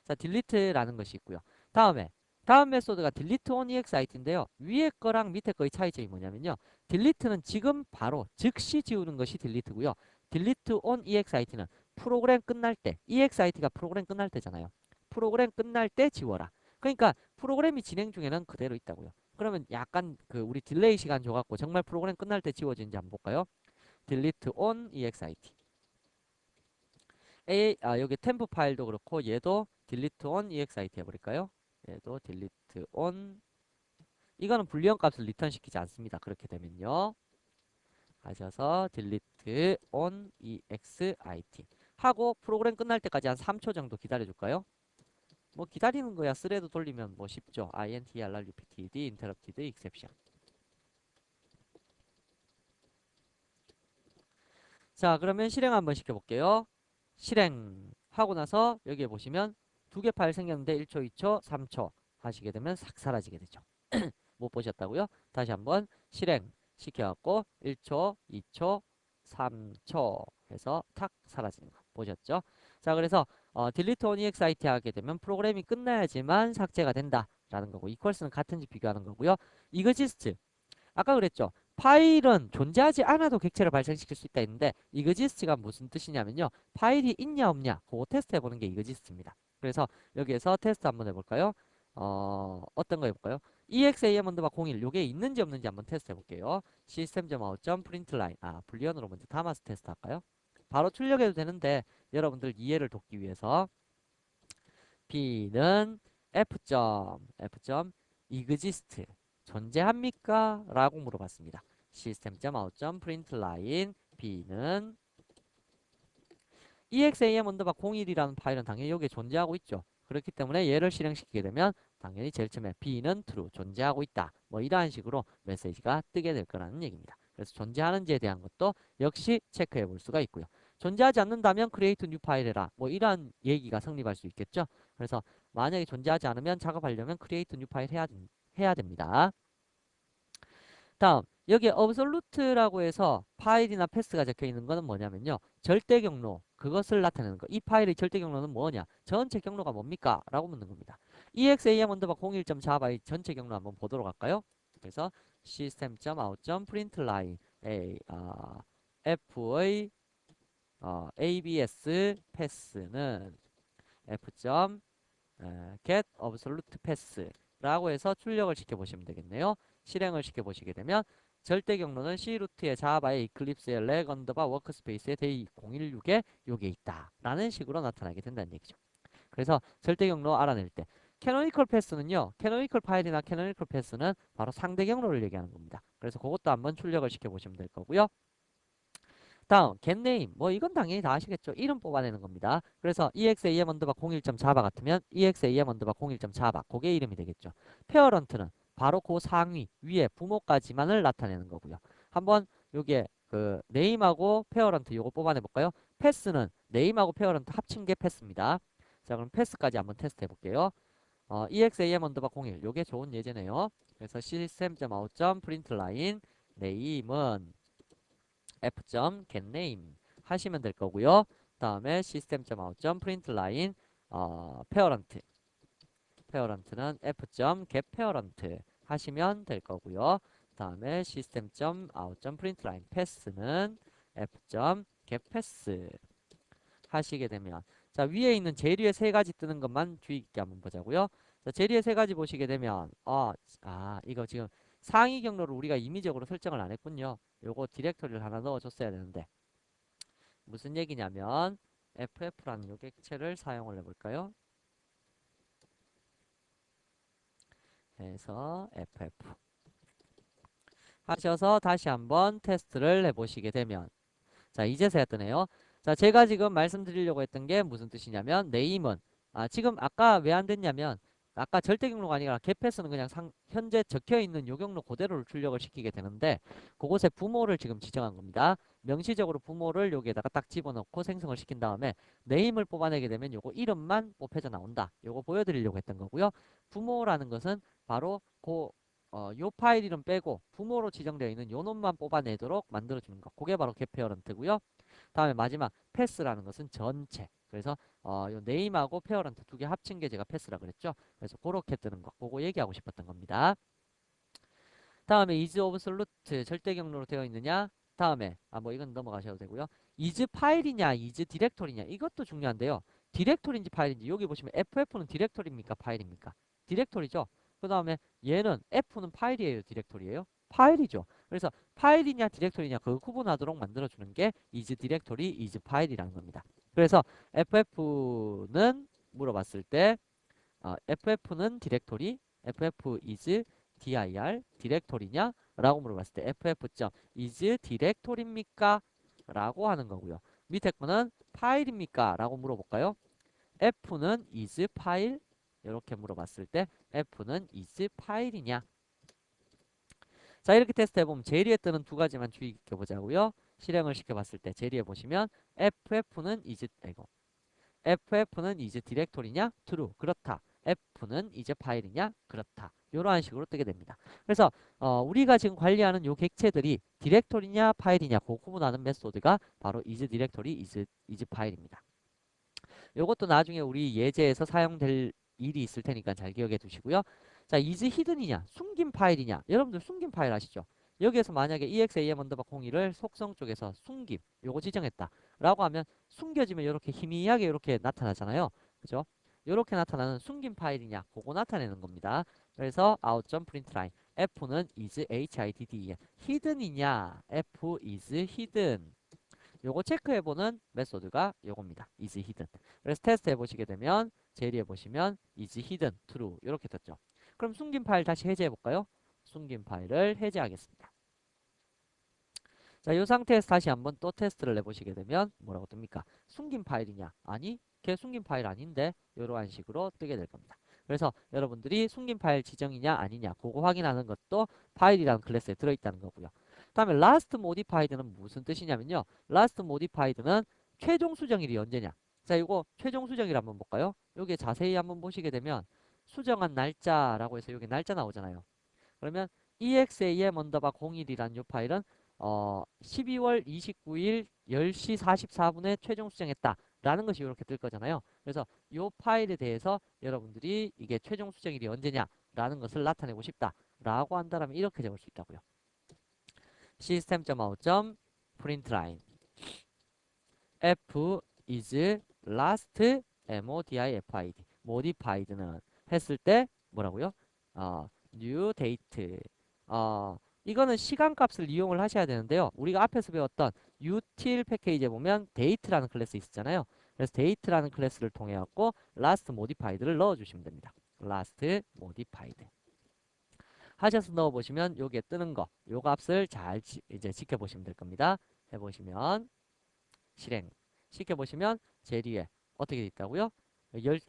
자, 딜리트라는 것이 있고요. 다음 메소드가 delete on exit인데요. 위에 거랑 밑에 거의 차이점이 뭐냐면요. 딜리트는 지금 바로 즉시 지우는 것이 딜리트고요. delete on exit는 프로그램 끝날 때, exit가 프로그램 끝날 때잖아요. 프로그램 끝날 때 지워라. 그러니까 프로그램이 진행 중에는 그대로 있다고요. 그러면 약간 그 우리 딜레이 시간 줘갖고 정말 프로그램 끝날 때 지워지는지 한번 볼까요? delete on exit. 여기 템프 파일도 그렇고 얘도 delete on exit 해버릴까요? 얘도 delete on 이거는 불리한 값을 리턴 시키지 않습니다. 그렇게 되면요. 하셔서 delete on exit 하고 프로그램 끝날 때까지 한 3초 정도 기다려줄까요? 뭐 기다리는 거야. 스레드 돌리면 뭐 쉽죠. interrupted, interrupted, exception. 자 그러면 실행 한번 시켜볼게요. 실행하고 나서 여기에 보시면 두 개 파일 생겼는데 1초, 2초, 3초 하시게 되면 싹 사라지게 되죠. 못 보셨다고요? 다시 한번 실행 시켜갖고 1초, 2초, 3초 해서 탁 사라지는 거 보셨죠? 자 그래서 delete on exit 하게 되면 프로그램이 끝나야지만 삭제가 된다라는 거고 equals는 같은지 비교하는 거고요. exist 아까 그랬죠. 파일은 존재하지 않아도 객체를 발생시킬 수 있다 했는데 exist가 무슨 뜻이냐면요. 파일이 있냐 없냐 그거 테스트 해보는 게 exist입니다. 그래서 여기에서 테스트 한번 해볼까요? 어떤 거 해볼까요? exam 언더바 01 요게 있는지 없는지 한번 테스트 해볼게요. system.out.println 불리언으로 먼저 담아서 테스트 할까요? 바로 출력해도 되는데 여러분들 이해를 돕기 위해서 b는 f.exist 존재합니까? 라고 물어봤습니다. system.out.println b는 exam 언더바 01이라는 파일은 당연히 여기에 존재하고 있죠. 그렇기 때문에 얘를 실행시키게 되면 당연히 제일 처음에 b는 true 존재하고 있다. 뭐 이러한 식으로 메시지가 뜨게 될 거라는 얘기입니다. 그래서 존재하는지에 대한 것도 역시 체크해 볼 수가 있고요. 존재하지 않는다면 create new 파일 해라. 뭐 이러한 얘기가 성립할 수 있겠죠. 그래서 만약에 존재하지 않으면 작업하려면 create new 파일 해야 됩니다. 다음 여기 absolute라고 해서 파일이나 패스가 적혀 있는 거는 뭐냐면요. 절대 경로 그것을 나타내는 거. 이 파일의 절대 경로는 뭐냐? 전체 경로가 뭡니까? 라고 묻는 겁니다. exam 언더바 01.java의 전체 경로 한번 보도록 할까요? 그래서 system.out.println f의 abs 패스는 get absolute pass 라고 해서 출력을 시켜 보시면 되겠네요. 실행을 시켜 보시게 되면 절대 경로는 C 루트의 자바의 이클립스의 렉 언더바 워크스페이스의 데이 016에 요게 있다 라는 식으로 나타나게 된다는 얘기죠. 그래서 절대 경로 알아낼 때 캐노니컬 패스는요, 캐노니컬 파일이나 캐노니컬 패스는 바로 상대 경로를 얘기하는 겁니다. 그래서 그것도 한번 출력을 시켜 보시면 될 거고요. 다음 getName, 뭐 이건 당연히 다 아시겠죠. 이름 뽑아내는 겁니다. 그래서 exam 언더바 01.java 같으면 exam 언더바 01.java 그게 이름이 되겠죠. 페어런트는 바로 그 상위 위에 부모까지만을 나타내는 거고요. 한번 요게 그 name하고 페어런트 요거 뽑아내 볼까요? 패스는 name하고 페어런트 합친 게 패스입니다. 자, 그럼 패스까지 한번 테스트 해볼게요. exam 언더바 01 요게 좋은 예제네요. 그래서 system.out.println name은 f.getName 하시면 될 거고요. 다음에 system.out.println parent는 f.getParent 하시면 될 거고요. 다음에 system.out.println pass는 f.getPass 하시게 되면, 자, 위에 있는 재료의 세 가지 뜨는 것만 주의 깊게 한번 보자고요. 자, 재료의 세 가지 보시게 되면 이거 지금 상위 경로를 우리가 임의적으로 설정을 안 했군요. 요거 디렉토리를 하나 넣어줬어야 되는데 무슨 얘기냐면 ff라는 요 객체를 사용을 해볼까요? 해서 ff 하셔서 다시 한번 테스트를 해보시게 되면, 자, 이제서야 뜨네요. 자, 제가 지금 말씀드리려고 했던 게 무슨 뜻이냐면 네임은 지금 아까 왜 안 됐냐면 아까 절대 경로가 아니라 개패스는 그냥 현재 적혀 있는 요 경로 그대로를 출력을 시키게 되는데 그곳에 부모를 지금 지정한 겁니다. 명시적으로 부모를 여기에다가 딱 집어넣고 생성을 시킨 다음에 네임을 뽑아내게 되면 요거 이름만 뽑혀져 나온다. 요거 보여드리려고 했던 거고요. 부모라는 것은 바로 요 파일 이름 빼고 부모로 지정되어 있는 요 놈만 뽑아내도록 만들어주는 거. 그게 바로 getParent고요. 다음에 마지막 패스라는 것은 전체. 그래서 요 네임하고 페어런트 두 개 합친 게 제가 패스라 그랬죠. 그래서 그렇게 뜨는 거. 그거 얘기하고 싶었던 겁니다. 다음에 is absolute 절대 경로로 되어 있느냐? 다음에 뭐 이건 넘어가셔도 되고요. is 파일이냐, is 디렉토리냐? 이것도 중요한데요. 디렉토리인지 파일인지 여기 보시면 FF는 디렉토리입니까? 파일입니까? 디렉토리죠. 그 다음에 얘는 F는 파일이에요, 디렉토리예요? 파일이죠. 그래서 파일이냐 디렉토리냐 그 구분하도록 만들어주는 게 is 디렉토리, is 파일이라는 겁니다. 그래서 FF는 물어봤을 때 FF는 디렉토리, FF is dir 디렉토리냐? 라고 물어봤을 때 FF.is 디렉토리입니까? 라고 하는 거고요. 밑에 거는 파일입니까? 라고 물어볼까요? F는 is 파일 이렇게 물어봤을 때 F는 is 파일이냐? 자, 이렇게 테스트 해보면 제리에 뜨는 두 가지만 주의 깊게 보자고요. 실행을 시켜봤을 때 제리에 보시면 FF는 is 디렉토리냐? true. 그렇다. F는 is 파일이냐? 그렇다. 이러한 식으로 뜨게 됩니다. 그래서 우리가 지금 관리하는 요 객체들이 디렉토리냐 파일이냐 그 구분하는 메소드가 바로 is 디렉토리, is 파일입니다. 요것도 나중에 우리 예제에서 사용될 일이 있을 테니까 잘 기억해 두시고요. 자, is hidden이냐 숨긴 파일이냐. 여러분들 숨긴 파일 아시죠? 여기에서 만약에 exam 언더바 01을 속성 쪽에서 숨김 요거 지정했다 라고 하면 숨겨지면 이렇게 희미하게 이렇게 나타나잖아요. 그죠? 이렇게 나타나는 숨긴 파일이냐 그거 나타내는 겁니다. 그래서 out.println f는 is hidden hidden이냐 f is hidden 요거 체크해보는 메소드가 요겁니다. is hidden. 그래서 테스트 해보시게 되면 제리에 보시면 is hidden true 이렇게 떴죠. 그럼 숨긴 파일 다시 해제해볼까요? 숨긴 파일을 해제하겠습니다. 자, 이 상태에서 다시 한번 또 테스트를 해보시게 되면 뭐라고 뜹니까? 숨긴 파일이냐? 아니, 걔 숨긴 파일 아닌데 이러한 식으로 뜨게 될 겁니다. 그래서 여러분들이 숨긴 파일 지정이냐 아니냐 그거 확인하는 것도 파일이라는 클래스에 들어있다는 거고요. 다음에 last modified는 무슨 뜻이냐면요. last modified는 최종 수정일이 언제냐? 자, 이거 최종 수정일 한번 볼까요? 여기 자세히 한번 보시게 되면 수정한 날짜라고 해서 여기 날짜 나오잖아요. 그러면 exam 언더바 01이라는 이 파일은 12월 29일 10시 44분에 최종 수정했다 라는 것이 이렇게 뜰 거잖아요. 그래서 이 파일에 대해서 여러분들이 이게 최종 수정일이 언제냐 라는 것을 나타내고 싶다 라고 한다면 이렇게 적을 수 있다고요. system.out.println f is last modified modified는 했을 때 뭐라고요? new date 이거는 시간값을 이용을 하셔야 되는데요. 우리가 앞에서 배웠던 util 패키지에 보면 date라는 클래스 있었잖아요. 그래서 date라는 클래스를 통해 갖고 last modified를 넣어 주시면 됩니다. last modified 하셔서 넣어 보시면 여기에 뜨는 거, 요 값을 잘 이제 지켜보시면 될 겁니다. 해 보시면 실행 시켜보시면 제일 위에 어떻게 돼 있다고요?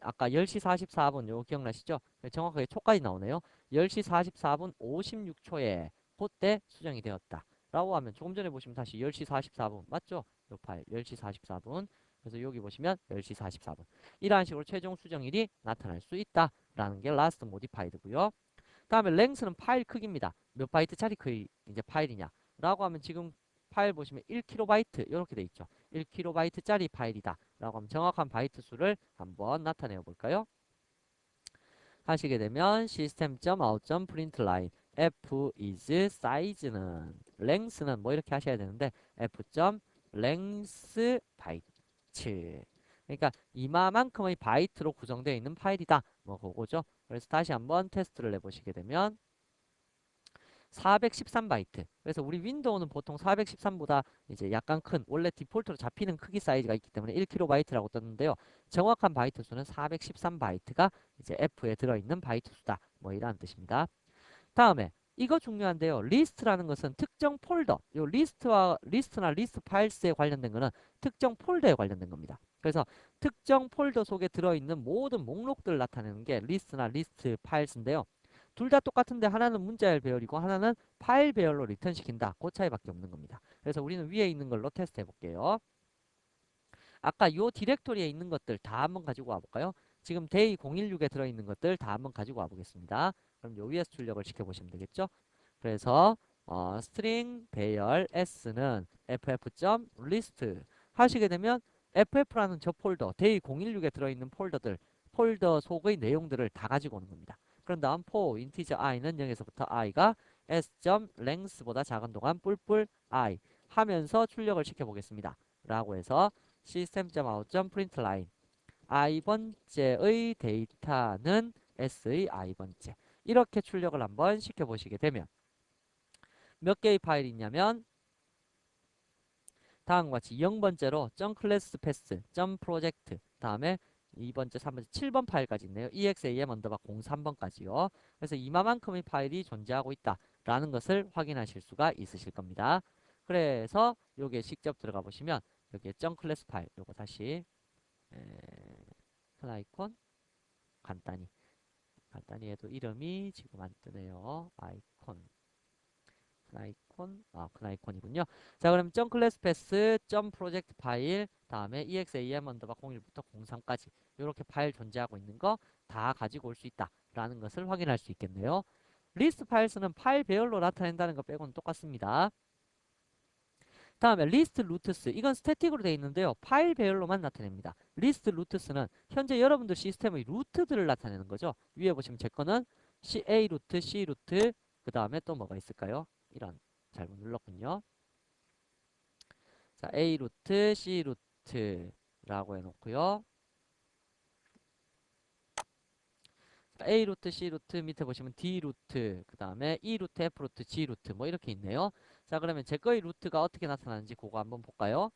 아까 10시 44분 요거 기억나시죠? 정확하게 초까지 나오네요. 10시 44분 56초에 그때 수정이 되었다 라고 하면 조금 전에 보시면 다시 10시 44분 맞죠? 요 파일 10시 44분 그래서 여기 보시면 10시 44분 이러한 식으로 최종 수정일이 나타날 수 있다 라는 게 last modified고요. 다음에 length는 파일 크기입니다. 몇 바이트짜리 크기 이제 파일이냐 라고 하면 지금 파일 보시면 1KB 이렇게 돼 있죠. 1KB짜리 파일이다 라고 하면 정확한 바이트 수를 한번 나타내 볼까요? 하시게 되면 system.out.println f is size는 length는 뭐 이렇게 하셔야 되는데 f.length 바이트 그러니까 이마만큼의 바이트로 구성되어 있는 파일이다 뭐 그거죠. 그래서 다시 한번 테스트를 해보시게 되면 413바이트. 그래서 우리 윈도우는 보통 413보다 이제 약간 큰 원래 디폴트로 잡히는 크기 사이즈가 있기 때문에 1KB라고 떴는데요. 정확한 바이트 수는 413바이트가 이제 F에 들어있는 바이트 수다. 뭐 이런 뜻입니다. 다음에 이거 중요한데요. 리스트라는 것은 특정 폴더, 요 리스트나 리스트 파일스에 관련된 거는 특정 폴더에 관련된 겁니다. 그래서 특정 폴더 속에 들어있는 모든 목록들을 나타내는 게 리스트나 리스트 파일스인데요. 둘 다 똑같은데 하나는 문자열 배열이고 하나는 파일 배열로 리턴시킨다. 그 차이밖에 없는 겁니다. 그래서 우리는 위에 있는 걸로 테스트 해볼게요. 아까 요 디렉토리에 있는 것들 다 한번 가지고 와볼까요? 지금 데이 016에 들어있는 것들 다 한번 가지고 와보겠습니다. 그럼 요 위에서 출력을 시켜보시면 되겠죠? 그래서 string 배열 s는 ff.list 하시게 되면 ff라는 저 폴더 데이 016에 들어있는 폴더 속의 내용들을 다 가지고 오는 겁니다. 그런 다음 for integer i는 0에서부터 i가 s.length보다 작은 동안 뿔뿔 i 하면서 출력을 시켜보겠습니다. 라고 해서 system.out.println i번째의 데이터는 s의 i번째 이렇게 출력을 한번 시켜보시게 되면 몇 개의 파일이 있냐면 다음과 같이 0번째로 .classpath, .project 다음에 2번째, 3번째, 7번 파일까지 있네요. exam_03번까지요. 그래서 이마만큼의 파일이 존재하고 있다라는 것을 확인하실 수가 있으실 겁니다. 그래서 여기에 직접 들어가 보시면 여기에 .class 파일 요거 다시 큰 아이콘 간단히 해도 이름이 지금 안 뜨네요. 큰 아이콘이군요. 자, 그럼 .classpath, .project 파일, 다음에 exam_01부터 03까지 이렇게 파일 존재하고 있는 거 다 가지고 올 수 있다라는 것을 확인할 수 있겠네요. 리스트 파일스는 파일 배열로 나타낸다는 거 빼고는 똑같습니다. 다음에 리스트 루트스 이건 스태틱으로 되어 있는데요. 파일 배열로만 나타냅니다. 리스트 루트스는 현재 여러분들 시스템의 루트들을 나타내는 거죠. 위에 보시면 제 거는 A 루트, C 루트 그 다음에 또 뭐가 있을까요? 이런 잘못 눌렀군요. 자, A 루트, C 루트라고 해놓고요. A 루트, C 루트 밑에 보시면 D 루트, 그 다음에 E 루트, F 루트, G 루트 뭐 이렇게 있네요. 자, 그러면 제 거의 루트가 어떻게 나타나는지 그거 한번 볼까요?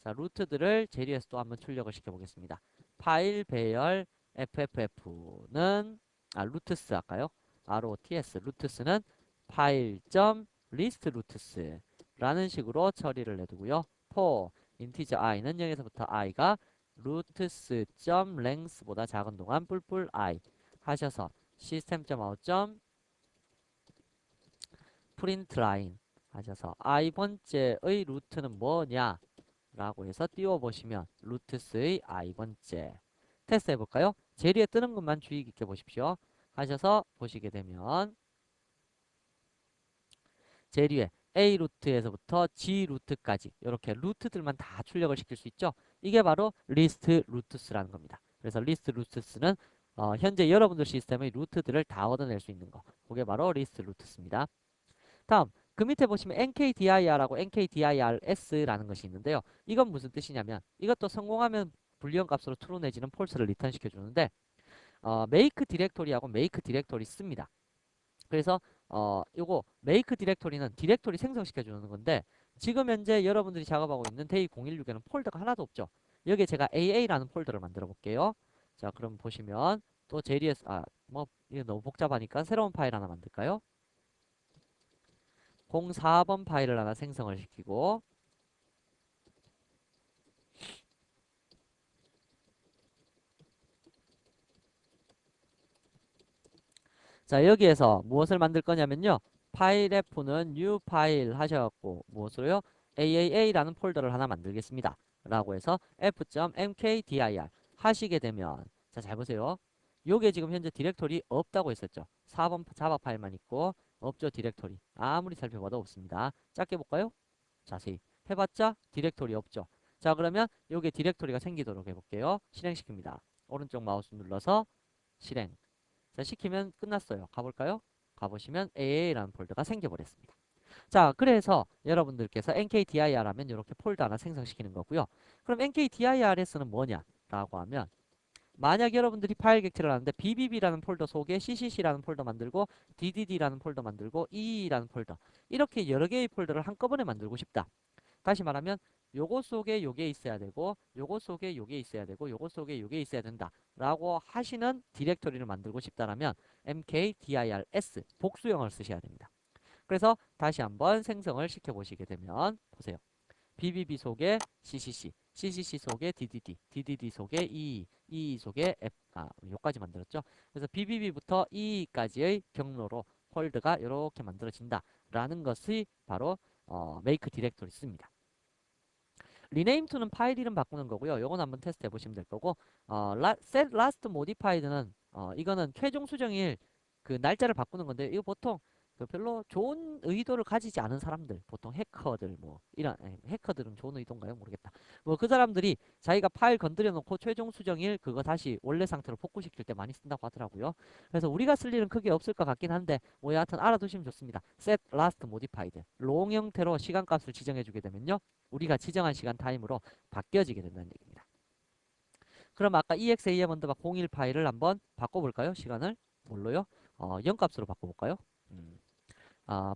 자, 루트들을 제리에서 또 한번 출력을 시켜보겠습니다. 파일 배열 FFF는 루트스 할까요? ROTS 루트스는 파일 점 리스트 루트스 라는 식으로 처리를 해두고요. for 인티저 i는 0에서부터 i가 루트스 점 length보다 작은 동안 뿔뿔 i 하셔서 system.out println 하셔서 i번째의 루트는 뭐냐 라고 해서 띄워보시면 루트스의 i번째 테스트 해볼까요? 제일 위에 뜨는 것만 주의 깊게 보십시오. 하셔서 보시게 되면 제일 위에 A 루트에서부터 G 루트까지 이렇게 루트들만 다 출력을 시킬 수 있죠. 이게 바로 리스트 루트스라는 겁니다. 그래서 리스트 루트스는 현재 여러분들 시스템의 루트들을 다 얻어낼 수 있는 거. 그게 바로 리스트 루트스입니다. 다음 그 밑에 보시면 nkdir하고 nkdirs라는 것이 있는데요. 이건 무슨 뜻이냐면 이것도 성공하면 불리한 값으로 true 내지는 false를 리턴 시켜주는데 make 디렉토리하고 make 디렉토리 씁니다. 그래서 요거 make 디렉토리는 디렉토리 생성시켜 주는 건데 지금 현재 여러분들이 작업하고 있는 데이 016에는 폴더가 하나도 없죠. 여기에 제가 AA라는 폴더를 만들어 볼게요. 자, 그럼 보시면 또 JDS 뭐 이거 너무 복잡하니까 새로운 파일 하나 만들까요? 04번 파일을 하나 생성을 시키고 자, 여기에서 무엇을 만들 거냐면요. 파일 F는 new 파일 하셔갖고 무엇으로요? AAA라는 폴더를 하나 만들겠습니다. 라고 해서 f.mkdir 하시게 되면 자, 잘 보세요. 요게 지금 현재 디렉토리 없다고 했었죠. 4번 자바 파일만 있고 없죠, 디렉토리. 아무리 살펴봐도 없습니다. 짧게 볼까요? 자세히 해봤자 디렉토리 없죠. 자, 그러면 요게 디렉토리가 생기도록 해볼게요. 실행시킵니다. 오른쪽 마우스 눌러서 실행. 자, 시키면 끝났어요. 가볼까요? 가보시면 AA라는 폴더가 생겨버렸습니다. 자, 그래서 여러분들께서 NKDIR 하면 이렇게 폴더 하나 생성시키는 거고요. 그럼 NKDIRS는 뭐냐? 라고 하면 만약 여러분들이 파일 객체를 하는데 BBB라는 폴더 속에 CCC라는 폴더 만들고 DDD라는 폴더 만들고 EE라는 폴더 이렇게 여러 개의 폴더를 한꺼번에 만들고 싶다. 다시 말하면 요거 속에 요게 있어야 되고 요거 속에 요게 있어야 되고 요거 속에 요게 있어야 된다 라고 하시는 디렉토리를 만들고 싶다라면 mkdirs 복수형을 쓰셔야 됩니다. 그래서 다시 한번 생성을 시켜 보시게 되면 보세요. bbb 속에 ccc, ccc 속에 ddd, ddd 속에 EE 속에 요까지 만들었죠. 그래서 BBB부터 EE까지의 경로로 폴드가 이렇게 만들어진다 라는 것이 바로 make 디렉토리 씁니다. rename to는 파일 이름 바꾸는 거고요. 요건 한번 테스트 해보시면 될 거고, set last modified는, 이거는 최종 수정일 그 날짜를 바꾸는 건데, 이거 보통 그 별로 좋은 의도를 가지지 않은 사람들, 보통 해커들, 뭐, 해커들은 좋은 의도인가요? 모르겠다. 뭐, 그 사람들이 자기가 파일 건드려 놓고 최종 수정일 그거 다시 원래 상태로 복구시킬 때 많이 쓴다고 하더라고요. 그래서 우리가 쓸 일은 크게 없을 것 같긴 한데, 뭐, 여하튼 알아두시면 좋습니다. set last modified. 롱 형태로 시간값을 지정해주게 되면요. 우리가 지정한 시간 타임으로 바뀌어지게 된다는 얘기입니다. 그럼 아까 exam 언더바 01 파일을 한번 바꿔볼까요? 시간을 뭘로요? 0값으로 바꿔볼까요?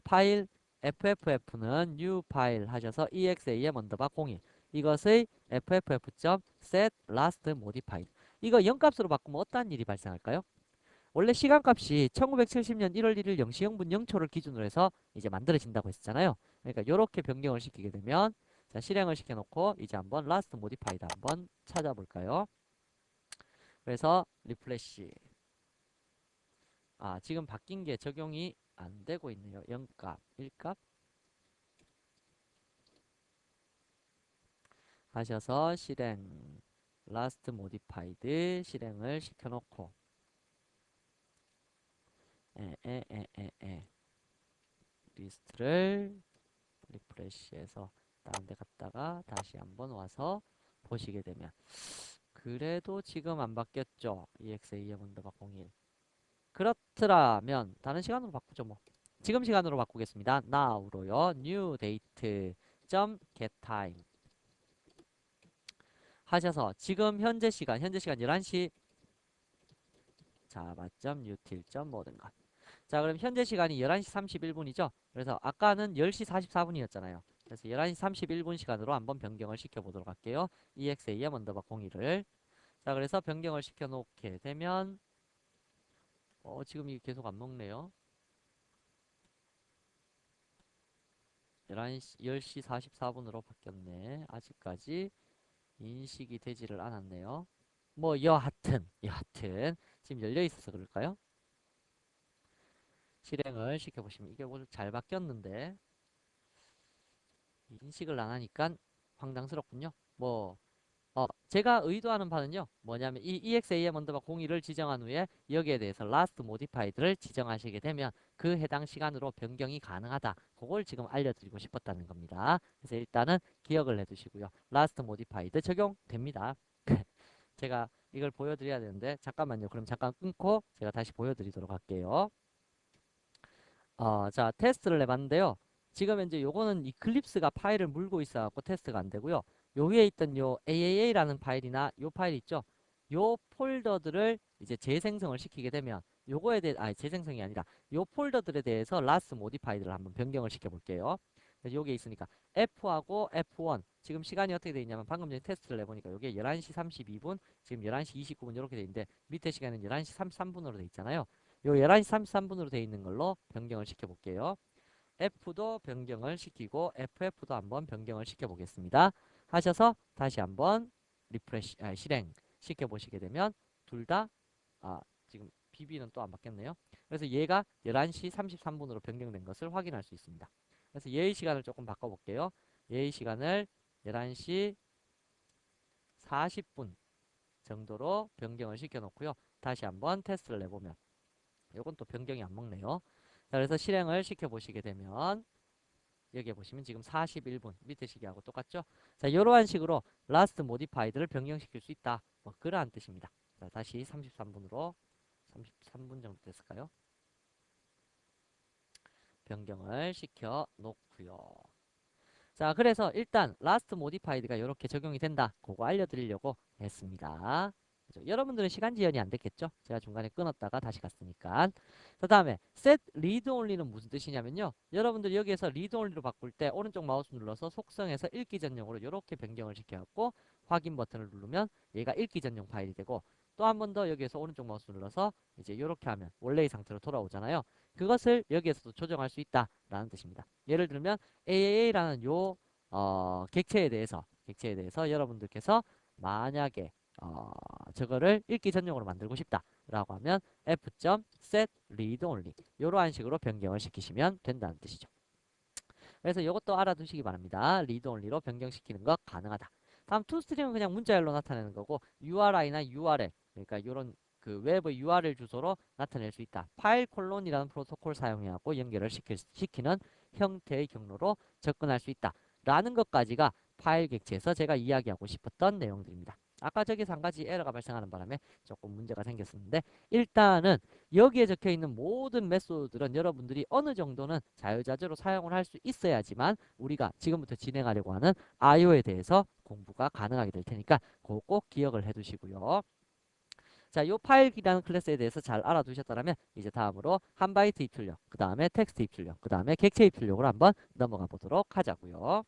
파일 FFF는 new 파일 하셔서 exam 언더바 01 이것의 FFF.set last modified 이거 0값으로 바꾸면 어떠한 일이 발생할까요? 원래 시간값이 1970년 1월 1일 0시 0분 0초를 기준으로 해서 이제 만들어진다고 했잖아요. 그러니까 이렇게 변경을 시키게 되면 자, 실행을 시켜놓고 이제 한번 last modified 한번 찾아볼까요? 그래서 리프레시. 지금 바뀐 게 적용이 안 되고 있네요. 0값, 1값 하셔서 실행 last modified 실행을 시켜놓고 리스트를 리프레시해서 다른 데 갔다가 다시 한번 와서 보시게 되면 그래도 지금 안 바뀌었죠. EXAM 언더바 01 그렇더라면 다른 시간으로 바꾸죠. 뭐 지금 시간으로 바꾸겠습니다. now로요. new date get time 하셔서 지금 현재 시간 11시 자 맞점 util 모든 것 자 그럼 현재 시간이 11시 31분이죠. 그래서 아까는 10시 44분이었잖아요. 그래서 11시 31분 시간으로 한번 변경을 시켜보도록 할게요. exam 언더바 01을 자 그래서 변경을 시켜 놓게 되면 지금 이게 계속 안 먹네요. 10시 44분으로 바뀌었네. 아직까지 인식이 되지를 않았네요. 뭐 여하튼 지금 열려 있어서 그럴까요? 실행을 시켜보시면 이게 오늘 잘 바뀌었는데 인식을 안 하니까 황당스럽군요. 뭐 제가 의도하는 바는요. 뭐냐면 이 exam 언더바 01을 지정한 후에 여기에 대해서 last modified를 지정하시게 되면 그 해당 시간으로 변경이 가능하다. 그걸 지금 알려드리고 싶었다는 겁니다. 그래서 일단은 기억을 해두시고요. last modified 적용됩니다. 제가 이걸 보여드려야 되는데 잠깐만요. 그럼 잠깐 끊고 제가 다시 보여드리도록 할게요. 자 테스트를 해봤는데요. 지금 현재 요거는 이클립스가 파일을 물고 있어갖고 테스트가 안 되고요. 요 위에 있던 요 AAA라는 파일이나 요 파일 있죠. 요 폴더들을 이제 재생성을 시키게 되면 요거에 대해 재생성이 아니라 요 폴더들에 대해서 last modified를 한번 변경을 시켜 볼게요. 그래서 요게 있으니까 F하고 F1 지금 시간이 어떻게 돼 있냐면 방금 전에 테스트를 해보니까 요게 11시 32분 지금 11시 29분 이렇게 돼 있는데 밑에 시간은 11시 33분으로 돼 있잖아요. 요 11시 33분으로 돼 있는 걸로 변경을 시켜 볼게요. F도 변경을 시키고 FF도 한번 변경을 시켜 보겠습니다. 하셔서 다시 한번 리프레시 실행 시켜 보시게 되면 둘 다 지금 BB는 또 안 바뀌었네요. 그래서 얘가 11시 33분으로 변경된 것을 확인할 수 있습니다. 그래서 예의 시간을 조금 바꿔 볼게요. 예의 시간을 11시 40분 정도로 변경을 시켜 놓고요. 다시 한번 테스트를 내보면 요건 또 변경이 안 먹네요. 자, 그래서 실행을 시켜 보시게 되면 여기에 보시면 지금 41분 밑에 시기하고 똑같죠? 자, 이러한 식으로 last modified를 변경시킬 수 있다. 뭐 그러한 뜻입니다. 자, 다시 33분으로 33분 정도 됐을까요? 변경을 시켜 놓고요. 자, 그래서 일단 last modified가 이렇게 적용이 된다. 그거 알려드리려고 했습니다. 그죠? 여러분들은 시간 지연이 안 됐겠죠? 제가 중간에 끊었다가 다시 갔으니까. 그 다음에 set read only는 무슨 뜻이냐면요. 여러분들 여기에서 read only로 바꿀 때 오른쪽 마우스 눌러서 속성에서 읽기 전용으로 이렇게 변경을 시켜갖고 확인 버튼을 누르면 얘가 읽기 전용 파일이 되고 또 한 번 더 여기에서 오른쪽 마우스 눌러서 이제 이렇게 하면 원래의 상태로 돌아오잖아요. 그것을 여기에서도 조정할 수 있다라는 뜻입니다. 예를 들면 AAA라는 요 객체에 대해서 여러분들께서 만약에 저거를 읽기 전용으로 만들고 싶다라고 하면 f.set read only 이러한 식으로 변경을 시키시면 된다는 뜻이죠. 그래서 이것도 알아두시기 바랍니다. read only로 변경시키는 거 가능하다. 다음 toString은 그냥 문자열로 나타내는 거고 URI나 URL 그러니까 이런 그 웹의 URL 주소로 나타낼 수 있다. 파일 콜론이라는 프로토콜 사용해갖고 연결을 시키는 형태의 경로로 접근할 수 있다. 라는 것까지가 파일 객체에서 제가 이야기하고 싶었던 내용들입니다. 아까 저기서 한 가지 에러가 발생하는 바람에 조금 문제가 생겼었는데 일단은 여기에 적혀 있는 모든 메소드들은 여러분들이 어느 정도는 자유자재로 사용을 할 수 있어야지만 우리가 지금부터 진행하려고 하는 IO에 대해서 공부가 가능하게 될 테니까 그거 꼭 기억을 해 두시고요. 자, 요 파일이라는 클래스에 대해서 잘 알아두셨다면 이제 다음으로 한 바이트 입출력, 그 다음에 텍스트 입출력, 그 다음에 객체 입출력으로 한번 넘어가 보도록 하자고요.